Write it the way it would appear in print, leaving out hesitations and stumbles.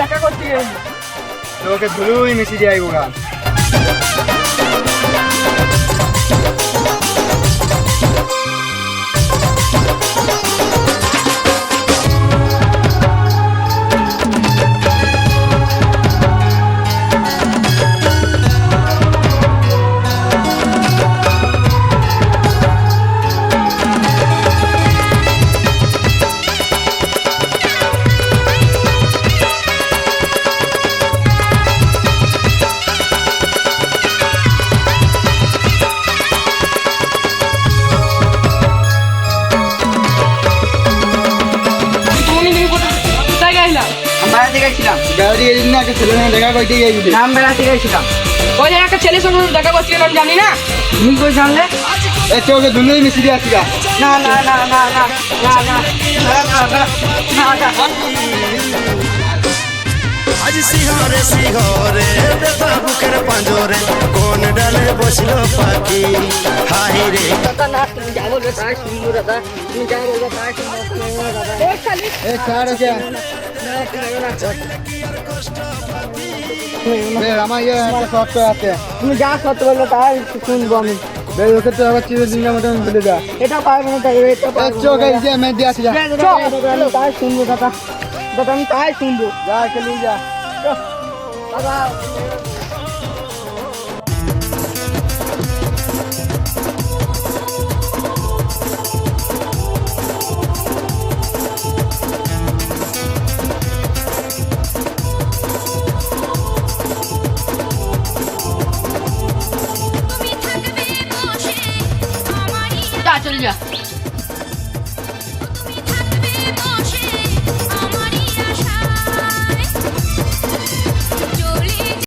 দেখা করতে গেছি তোকে ধুলুই মিশি দিয়ে আইব গা গাড়ি এদিন না একটা ছেলে দেখা করতে গিয়েছিল নাম বেড়াতে গেছিলাম ওই যে একটা ছেলের সঙ্গে দেখা করছিলেন আমি জানি না তুমি কই জানলে এ চোখে ধুলুই মিশি দিয়ে আসি গা না না না না না না না না না আজ সিংহরে সিংহরে বেতা বুকের পাঁজরে কোন ডালে বসলো পাখি হাই রে দাদা না তুমি যা বলবে তাই শুনবো দাদা তুমি যা বলবে তাই শুনবো দাদা এ ছাড় কে আমার ইয়ে একটা শর্ত আছে তুমি যা সত্য বলবে তাই শুনবো আমি বেশ ওকে তো আবার চিরদিনের মতন বলে দা এটা পারবো না তাই এটা পারবো না। চোখে যে মেয়ে দিয়ে আসি যা আমি তাই শুনবো দাদা দাদা আমি তাই শুনবো যা খেলি যা দাদা চলে যা